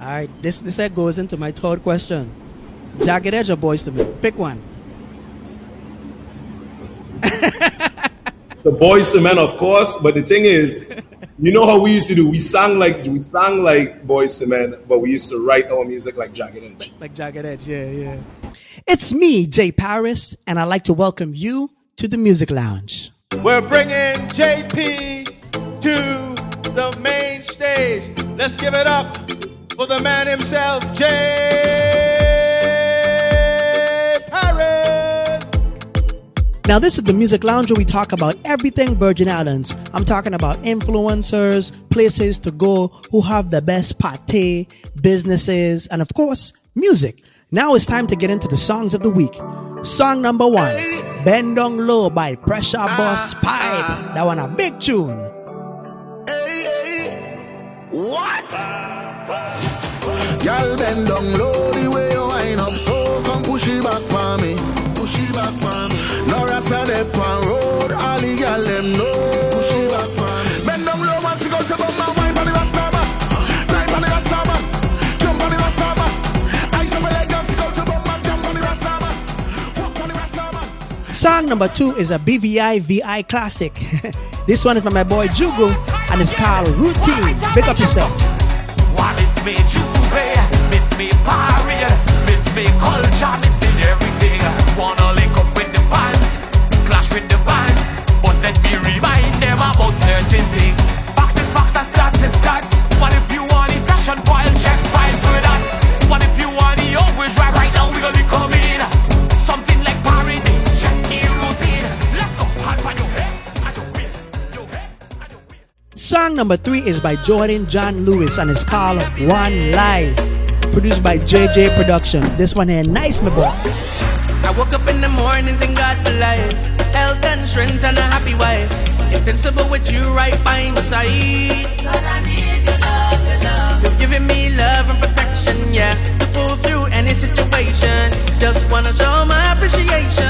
right, this goes into my third question. Jagged Edge or Boys to Men? Pick one. So Boys to Men, of course. But the thing is, you know how we used to do? We sang like Boys to Men, but we used to write our music like Jagged Edge. Like Jagged Edge, yeah. It's me, JParris, and I'd like to welcome you to the Music Lounge. We're bringing JP to the main stage. Let's give it up for the man himself, JParris. Now, this is the Music Lounge where we talk about everything Virgin Islands. I'm talking about influencers, places to go, who have the best party, businesses, and of course, music. Now it's time to get into the songs of the week. Song number 1, Bend Down Low by Pressure Busspipe. That one a big tune. What? Y'all bend down low the way you wind up, so come push it back for me. Push it back for me. No rasta dey on road, all the y'all them know. Push it back for me. Bend down low once you go to bump my wine on the rasta back. Right on the rasta back. Jump on the rasta back. Eyes up my leg once you go to bump my jump on the rasta back. Walk on the rasta back. Song number 2 is a BVI VI classic. This one is by my boy Jougo, and it's called Routine. Pick up yourself. What is me Jougo? Miss me party, miss me culture, missing everything. Wanna link up with the fans, clash with the bands, but let me remind them about certain things. Facts is facts, and stats is stats. What if you want the session file, check file for that? What if you want the overage right now? We gonna come in. Something like parody, check the routine. Let's go, hand on your head, and your waist, your head, and your waist. Song number 3 is by JohnLewis, and it's called One Life. Produced by JJ Productions. This one here, nice, my boy. I woke up in the morning, thank God for life, health and strength and a happy wife. Invincible with you right by my side. God, I need your love, your love. You've given me love and protection, yeah, to pull through any situation. Just wanna show my appreciation.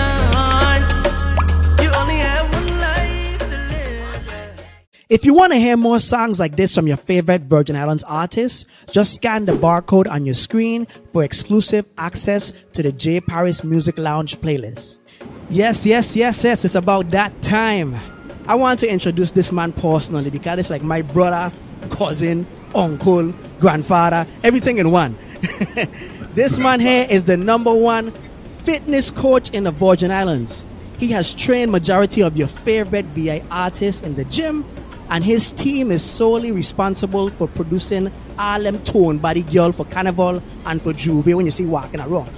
You only have one life to live. If you want to hear more songs like this from your favorite Virgin Islands artists, just scan the barcode on your screen for exclusive access to the JParris Music Lounge playlist. Yes, it's about that time. I want to introduce this man personally because it's like my brother, cousin, uncle, grandfather, everything in one. This man here is the number 1 fitness coach in the Virgin Islands. He has trained majority of your favorite VI artists in the gym, and his team is solely responsible for producing all them tone body girl for Carnival and for Juve when you see walking around.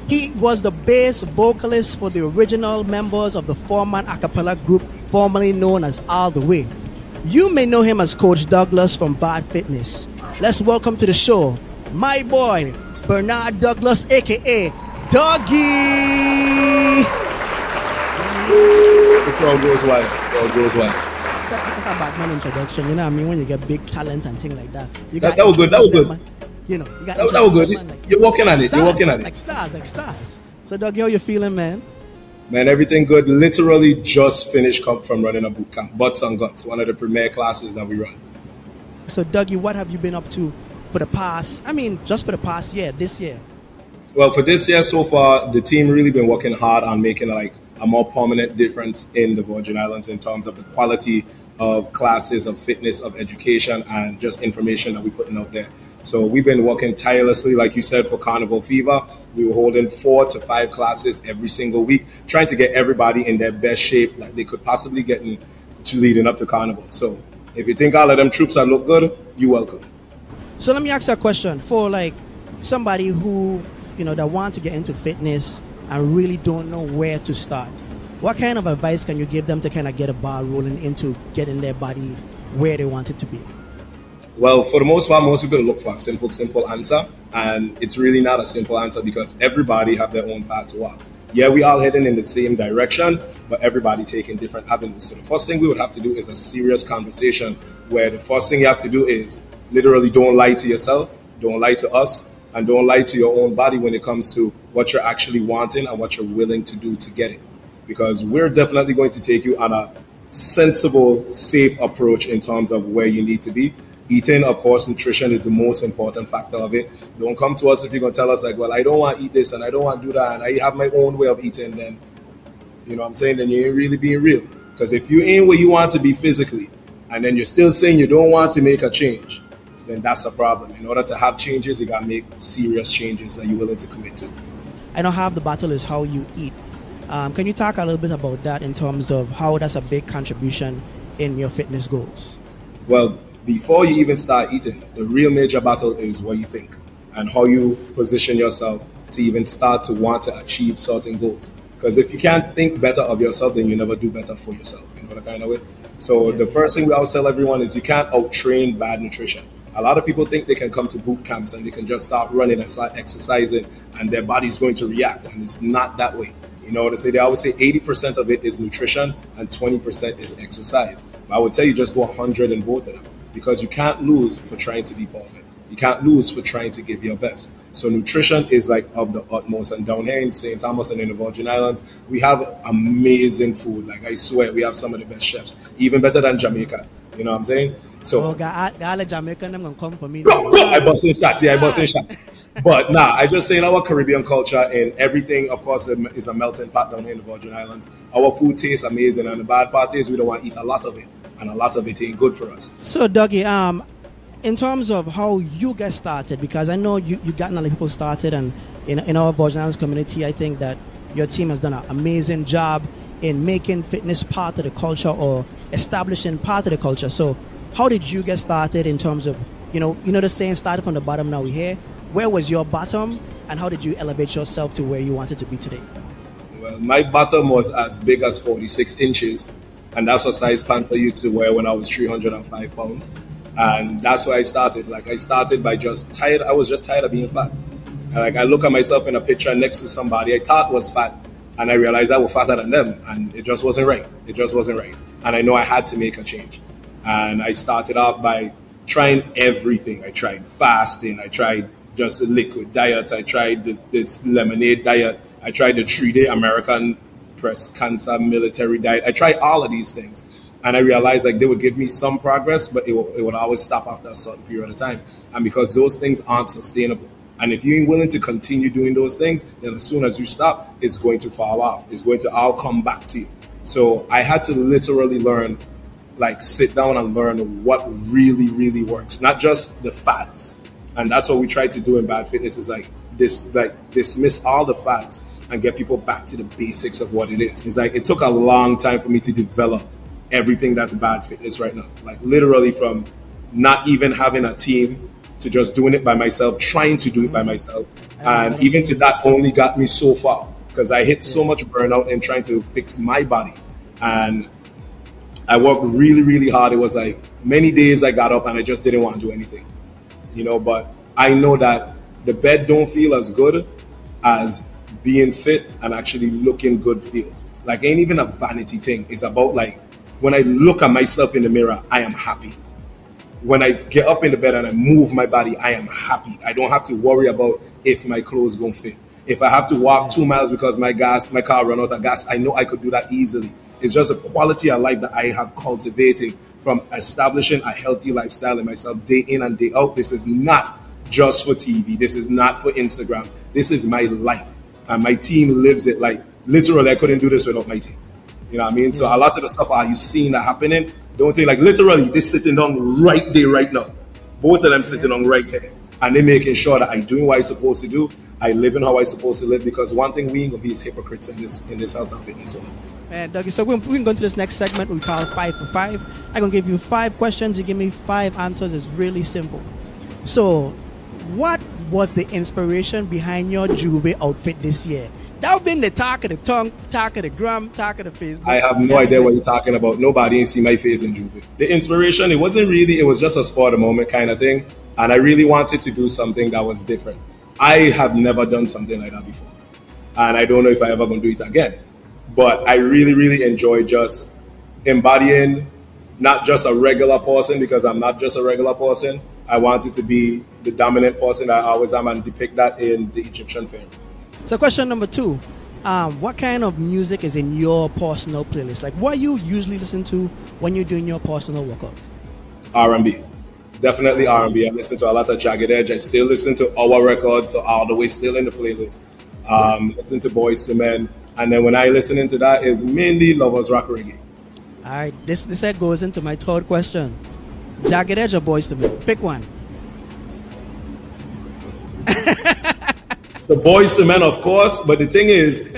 He was the bass vocalist for the original members of the 4-man a cappella group formerly known as All The Way. You may know him as Coach Douglas from Bad Fitness. Let's welcome to the show my boy Bernard Douglas, aka Doggy. The crowd goes wild. That's a Batman introduction, you know what I mean? When you get big talent and things like that. That was good. You know, you got that was good. You're working at it. Like stars. So, Doug, how you feeling, man? Man, everything good. Literally just finished from running a boot camp. Butts and Guts, one of the premier classes that we run. So, Dougie, what have you been up to for the past year, this year? Well, for this year so far, the team really been working hard on making like a more permanent difference in the Virgin Islands in terms of the quality of classes, of fitness, of education, and just information that we're putting out there. So we've been working tirelessly, like you said, for Carnival Fever. We were holding 4 to 5 classes every single week, trying to get everybody in their best shape that they could possibly get into leading up to Carnival. So if you think all of them troops are look good, you're welcome. So let me ask you a question for like somebody who, you know, that want to get into fitness and really don't know where to start. What kind of advice can you give them to kind of get a ball rolling into getting their body where they want it to be? Well, for the most part, most people look for a simple answer. And it's really not a simple answer because everybody have their own path to walk. Yeah, we all heading in the same direction, but everybody taking different avenues. So the first thing we would have to do is a serious conversation where the first thing you have to do is literally don't lie to yourself, don't lie to us, and don't lie to your own body when it comes to what you're actually wanting and what you're willing to do to get it. Because we're definitely going to take you on a sensible, safe approach in terms of where you need to be. Eating, of course, nutrition is the most important factor of it. Don't come to us if you're going to tell us like, well, I don't want to eat this and I don't want to do that and I have my own way of eating, then, you know what I'm saying, then you ain't really being real. Because if you ain't where you want to be physically and then you're still saying you don't want to make a change, then that's a problem. In order to have changes, you got to make serious changes that you're willing to commit to. I know half the battle is how you eat. Can you talk a little bit about that in terms of how that's a big contribution in your fitness goals? Well, before you even start eating, the real major battle is what you think and how you position yourself to even start to want to achieve certain goals. Because if you can't think better of yourself, then you never do better for yourself. You know what I kind of way? So the first thing we always tell everyone is you can't out-train bad nutrition. A lot of people think they can come to boot camps and they can just start running and start exercising and their body's going to react. And it's not that way. You know what I say? They always say 80% of it is nutrition and 20% is exercise. But I would tell you just go 100 in both of them because you can't lose for trying to be perfect. You can't lose for trying to give your best. So nutrition is like of the utmost. And down here in St. Thomas and in the Virgin Islands, we have amazing food. Like I swear, we have some of the best chefs, even better than Jamaica. You know what I'm saying? So Jamaican, them gonna come for me. I bust in shots. Yeah, I bust in shots. But I just say in our Caribbean culture and everything, of course, is a melting pot down here in the Virgin Islands. Our food tastes amazing, and the bad part is we don't want to eat a lot of it, and a lot of it ain't good for us. So, Dougie, in terms of how you get started, because I know you got a lot of people started, and in our Virgin Islands community, I think that your team has done an amazing job in making fitness part of the culture or establishing part of the culture. So, how did you get started in terms of, you know the saying, started from the bottom, now we're here. Where was your bottom, and how did you elevate yourself to where you wanted to be today? Well, my bottom was as big as 46 inches, and that's what size pants I used to wear when I was 305 pounds. And that's where I started. Like, I started by just tired. I was just tired of being fat. And like, I look at myself in a picture next to somebody I thought was fat, and I realized I was fatter than them, and it just wasn't right. It just wasn't right. And I know I had to make a change. And I started off by trying everything. I tried fasting. I tried just liquid diets. I tried this lemonade diet. I tried the 3-day American breast cancer military diet. I tried all of these things. And I realized like they would give me some progress, but it would always stop after a certain period of time. And because those things aren't sustainable. And if you ain't willing to continue doing those things, then as soon as you stop, it's going to fall off. It's going to all come back to you. So I had to literally learn, like sit down and learn what really, really works. Not just the fads. And that's what we try to do in Bad Fitness is like dismiss all the facts and get people back to the basics of what it is. It's like it took a long time for me to develop everything that's Bad Fitness right now. Like literally from not even having a team to just doing it by myself, trying to do it by myself. And even to that only got me so far because I hit so much burnout in trying to fix my body. And I worked really, really hard. It was like many days I got up and I just didn't want to do anything. But I know that the bed don't feel as good as being fit and actually looking good feels. Like ain't even a vanity thing. It's about like when I look at myself in the mirror, I am happy. When I get up in the bed and I move my body, I am happy. I don't have to worry about if my clothes gonna fit. If I have to walk 2 miles because my car run out of gas, I know I could do that easily. It's just a quality of life that I have cultivated from establishing a healthy lifestyle in myself day in and day out. This is not just for TV. This is not for Instagram. This is my life. And my team lives it. Like, literally, I couldn't do this without my team. You know what I mean? So a lot of the stuff are you seeing that happening? Don't think like literally they're sitting down right there, right now. Both of them sitting down right there. And they're making sure that I'm doing what I'm supposed to do. I live in how I'm supposed to live because one thing we ain't gonna be is hypocrites in this health and fitness world. And Dougie, so we can go into this next segment we call 5 for 5. I'm gonna give you 5 questions. You give me 5 answers. It's really simple. So, what was the inspiration behind your Juve outfit this year? That been the talk of the tongue, talk of the gram, talk of the Facebook. I have no idea what you're talking about. Nobody ain't see my face in Juve. The inspiration, it was just a spur of the moment kind of thing. And I really wanted to do something that was different. I have never done something like that before. And I don't know if I ever gonna do it again. But I really, really enjoy just embodying not just a regular person because I'm not just a regular person. I wanted to be the dominant person that I always am and depict that in the Egyptian pharaoh. So question number 2, what kind of music is in your personal playlist? Like what you usually listen to when you're doing your personal workout? R&B. definitely R&B. I listen to a lot of Jagged Edge. I still listen to our records, so all the way still in the playlist. Listen to Boyz II Men. And then when I listen into that is mainly Lovers Rock Reggae. All right, this goes into my third question. Jagged Edge or Boyz II Men? Pick one. So Boyz II Men, of course, but the thing is,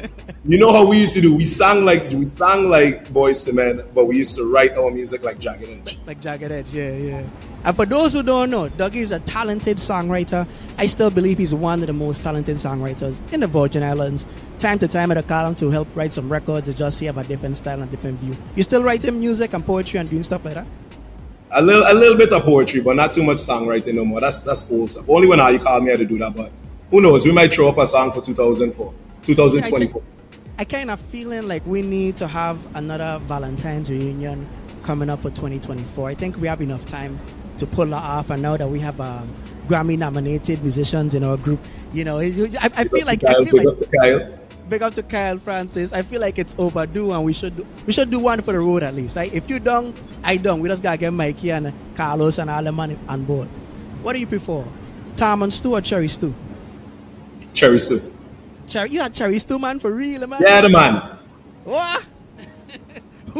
you know how we used to do? We sang like Boyz II Men, but we used to write our music like Jagged Edge. Like Jagged Edge, yeah. And for those who don't know, Dougie is a talented songwriter. I still believe he's one of the most talented songwriters in the Virgin Islands. Time to time, I'd call him to help write some records. It's just he have a different style and different view. You still writing music and poetry and doing stuff like that? A little bit of poetry, but not too much songwriting no more. That's old stuff. Only when you call me I to do that, but who knows? We might throw up a song for 2024. I kind of feeling like we need to have another Valentine's reunion coming up for 2024. I think we have enough time to pull that off, and now that we have Grammy-nominated musicians in our group, I feel like big up to Kyle Francis. I feel like it's overdue, and we should do one for the road at least. If you don't, I don't. We just gotta get Mikey and Carlos and all the money on board. What do you prefer, Tom and stew or cherry stew? Cherry stew. You had cherry stew, man, for real, man? Yeah, the man. What?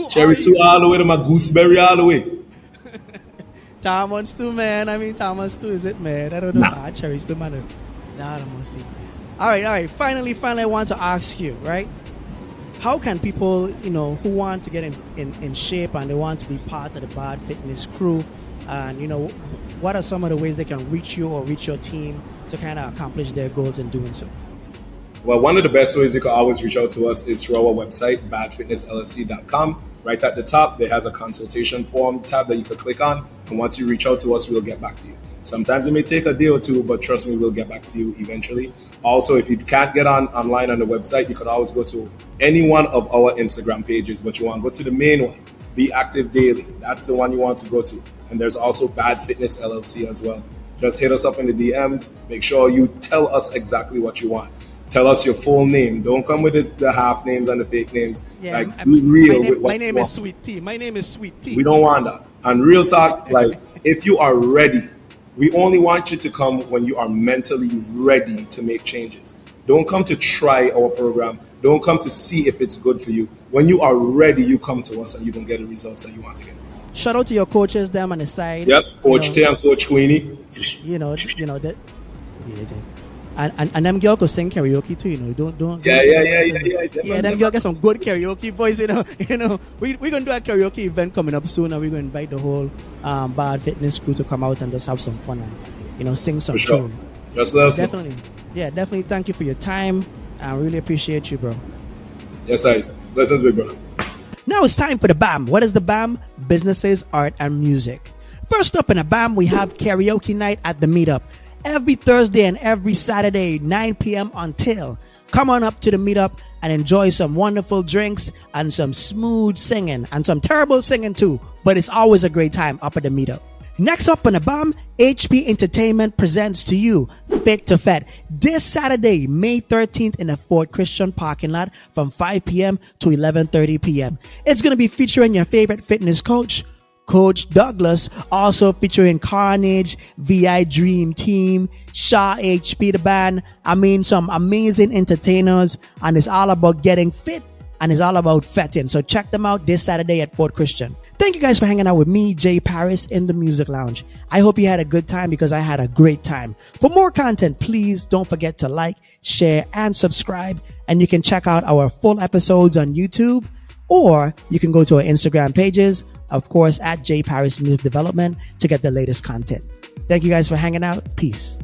Cherry stew all the way to my gooseberry all the way. Tom and stew, man. I mean, Tom and stew, is it, man? I don't know. Nah. Cherry stew, man. I don't want to see. All right. Finally, I want to ask you, right? How can people, who want to get in shape and they want to be part of the Bad Fitness crew, and, what are some of the ways they can reach you or reach your team to kind of accomplish their goals in doing so? Well, one of the best ways you can always reach out to us is through our website, badfitnessllc.com. Right at the top, there has a consultation form tab that you can click on. And once you reach out to us, we'll get back to you. Sometimes it may take a day or two, but trust me, we'll get back to you eventually. Also, if you can't get online on the website, you can always go to any one of our Instagram pages, but you want to go to the main one, Be Active Daily. That's the one you want to go to. And there's also Bad Fitness LLC as well. Just hit us up in the DMs. Make sure you tell us exactly what you want. Tell us your full name. Don't come with the half names and the fake names. Yeah, be real. My name is Sweet Tea. We don't want that. And real talk, if you are ready, we only want you to come when you are mentally ready to make changes. Don't come to try our program. Don't come to see if it's good for you. When you are ready, you come to us and you can get the results that you want to get. Shout out to your coaches, them on the side. Yep, Coach Tay and Coach Queenie. That. And them girls could sing karaoke too, Don't. Yeah, them girls get some good karaoke voice, We're gonna do a karaoke event coming up soon, and we're gonna invite the whole Bad Fitness crew to come out and just have some fun and sing some tune. Just let us know. Definitely. Thank you for your time. I really appreciate you, bro. Yes, blessings, big brother. Now it's time for the BAM. What is the BAM? Businesses, art, and music. First up in the BAM, we have karaoke night at the Meetup. Every Thursday and every Saturday, 9 p.m. until. Come on up to the Meetup and enjoy some wonderful drinks and some smooth singing and some terrible singing too. But it's always a great time up at the Meetup. Next up on the BAM, HP Entertainment presents to you Fit to Fat this Saturday, May 13th in the Fort Christian parking lot from 5 p.m. to 11:30 p.m. It's going to be featuring your favorite fitness coach, Coach Douglas, also featuring Carnage, VI Dream Team, Shaw HP the band. Some amazing entertainers, and it's all about getting fit and it's all about fetting. So check them out this Saturday at Fort Christian. Thank you guys for hanging out with me, JParris, in the Music Lounge. I hope you had a good time because I had a great time. For more content, please don't forget to like, share, and subscribe. And you can check out our full episodes on YouTube, or you can go to our Instagram pages, of course, at JParris Music Development, to get the latest content. Thank you guys for hanging out. Peace.